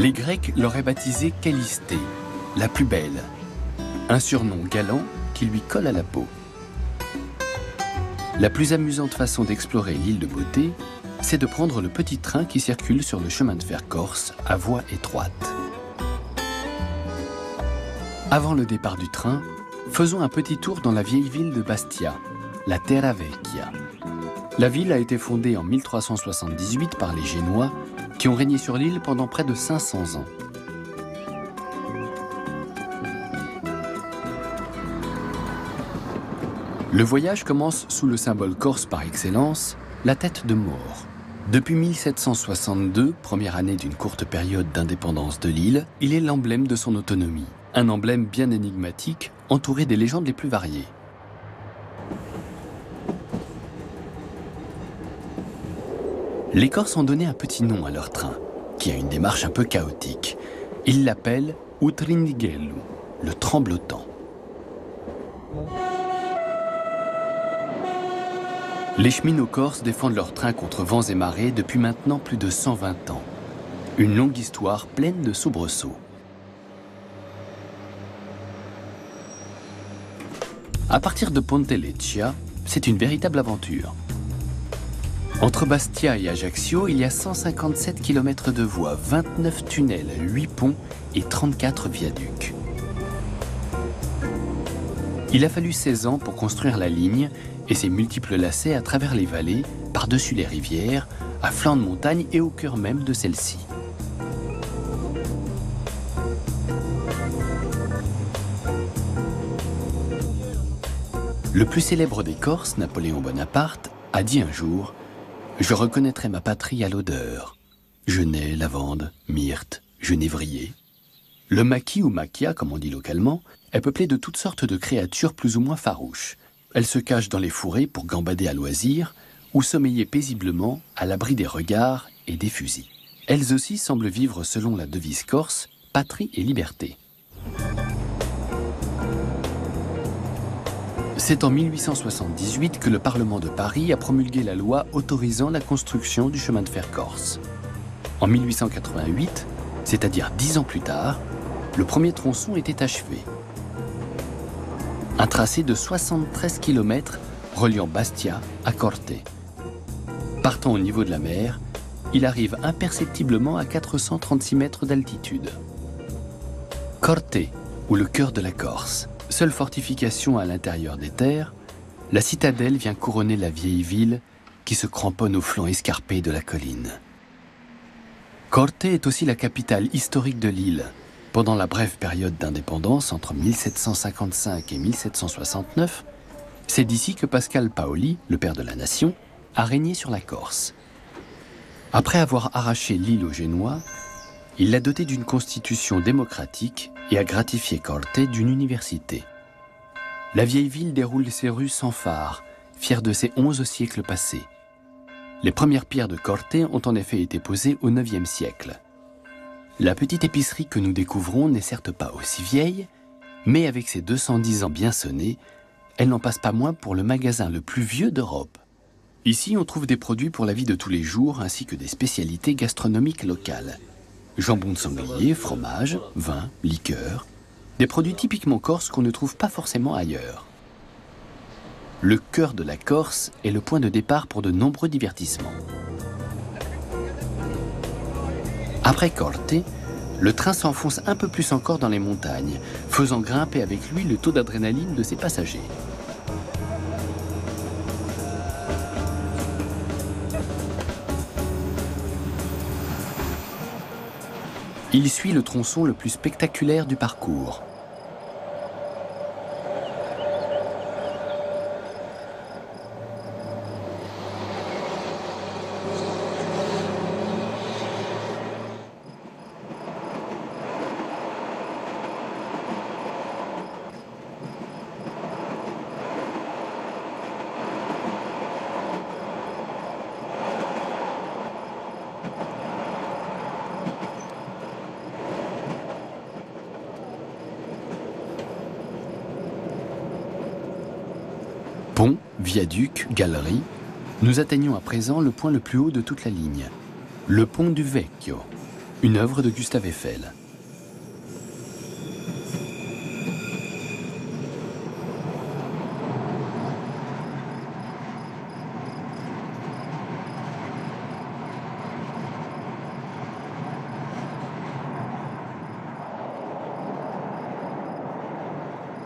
Les Grecs l'auraient baptisée Callistée, la plus belle, un surnom galant qui lui colle à la peau. La plus amusante façon d'explorer l'île de Beauté, c'est de prendre le petit train qui circule sur le chemin de fer corse à voie étroite. Avant le départ du train, faisons un petit tour dans la vieille ville de Bastia, la Terra Vecchia. La ville a été fondée en 1378 par les Génois qui ont régné sur l'île pendant près de 500 ans. Le voyage commence sous le symbole corse par excellence, la tête de mort. Depuis 1762, première année d'une courte période d'indépendance de l'île, il est l'emblème de son autonomie. Un emblème bien énigmatique, entouré des légendes les plus variées. Les Corses ont donné un petit nom à leur train, qui a une démarche un peu chaotique. Ils l'appellent Utrindighellu, le tremblotant. Les cheminots corses défendent leur train contre vents et marées depuis maintenant plus de 120 ans. Une longue histoire pleine de soubresauts. À partir de Ponteleccia, c'est une véritable aventure. Entre Bastia et Ajaccio, il y a 157 km de voies, 29 tunnels, 8 ponts et 34 viaducs. Il a fallu 16 ans pour construire la ligne et ses multiples lacets à travers les vallées, par-dessus les rivières, à flanc de montagne et au cœur même de celle-ci. Le plus célèbre des Corses, Napoléon Bonaparte, a dit un jour « Je reconnaîtrai ma patrie à l'odeur. Genêt, lavande, myrte, genévrier. » Le maquis ou maquia, comme on dit localement, est peuplé de toutes sortes de créatures plus ou moins farouches. Elles se cachent dans les fourrés pour gambader à loisir ou sommeiller paisiblement à l'abri des regards et des fusils. Elles aussi semblent vivre selon la devise corse « patrie et liberté ». C'est en 1878 que le Parlement de Paris a promulgué la loi autorisant la construction du chemin de fer corse. En 1888, c'est-à-dire 10 ans plus tard, le premier tronçon était achevé. Un tracé de 73 km reliant Bastia à Corte. Partant au niveau de la mer, il arrive imperceptiblement à 436 mètres d'altitude. Corte, ou le cœur de la Corse. Seule fortification à l'intérieur des terres, la citadelle vient couronner la vieille ville qui se cramponne au flanc escarpé de la colline. Corte est aussi la capitale historique de l'île. Pendant la brève période d'indépendance entre 1755 et 1769, c'est d'ici que Pascal Paoli, le père de la nation, a régné sur la Corse. Après avoir arraché l'île aux Génois, il l'a dotée d'une constitution démocratique et a gratifié Corte d'une université. La vieille ville déroule ses rues sans phare, fière de ses 11 siècles passés. Les premières pierres de Corte ont en effet été posées au IXe siècle. La petite épicerie que nous découvrons n'est certes pas aussi vieille, mais avec ses 210 ans bien sonnés, elle n'en passe pas moins pour le magasin le plus vieux d'Europe. Ici, on trouve des produits pour la vie de tous les jours ainsi que des spécialités gastronomiques locales. Jambon de sanglier, fromage, vin, liqueur, des produits typiquement corses qu'on ne trouve pas forcément ailleurs. Le cœur de la Corse est le point de départ pour de nombreux divertissements. Après Corte, le train s'enfonce un peu plus encore dans les montagnes, faisant grimper avec lui le taux d'adrénaline de ses passagers. Il suit le tronçon le plus spectaculaire du parcours. Pont, viaduc, galerie, nous atteignons à présent le point le plus haut de toute la ligne, le pont du Vecchio. une œuvre de Gustave Eiffel.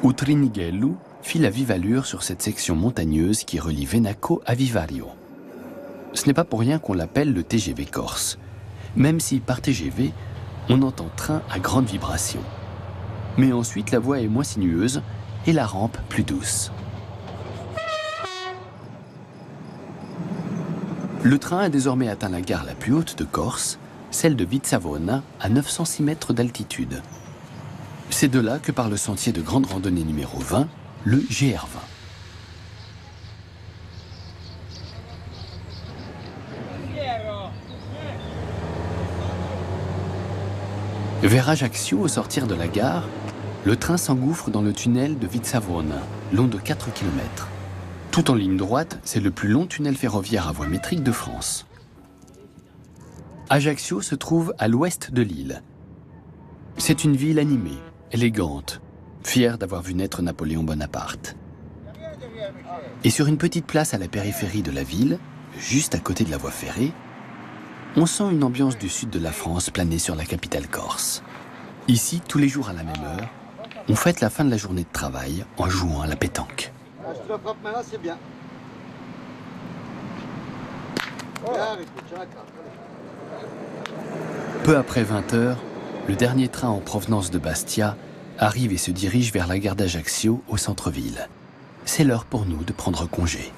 Utrinighellu file à vive allure sur cette section montagneuse qui relie Venaco à Vivario. Ce n'est pas pour rien qu'on l'appelle le TGV corse, même si par TGV, on entend train à grande vibration. Mais ensuite, la voie est moins sinueuse et la rampe plus douce. Le train a désormais atteint la gare la plus haute de Corse, celle de Vitsavona, à 906 mètres d'altitude. C'est de là que part le sentier de grande randonnée numéro 20, le GR20. Vers Ajaccio, au sortir de la gare, le train s'engouffre dans le tunnel de Vitsavona, long de 4 km. Tout en ligne droite, c'est le plus long tunnel ferroviaire à voie métrique de France. Ajaccio se trouve à l'ouest de l'île. C'est une ville animée, élégante, fière d'avoir vu naître Napoléon Bonaparte. Et sur une petite place à la périphérie de la ville, juste à côté de la voie ferrée, on sent une ambiance du sud de la France planer sur la capitale corse. Ici, tous les jours à la même heure, on fête la fin de la journée de travail en jouant à la pétanque. Je te la frappe maintenant, c'est bien. Peu après 20 h, le dernier train en provenance de Bastia arrive et se dirige vers la gare d'Ajaccio au centre-ville. C'est l'heure pour nous de prendre congé.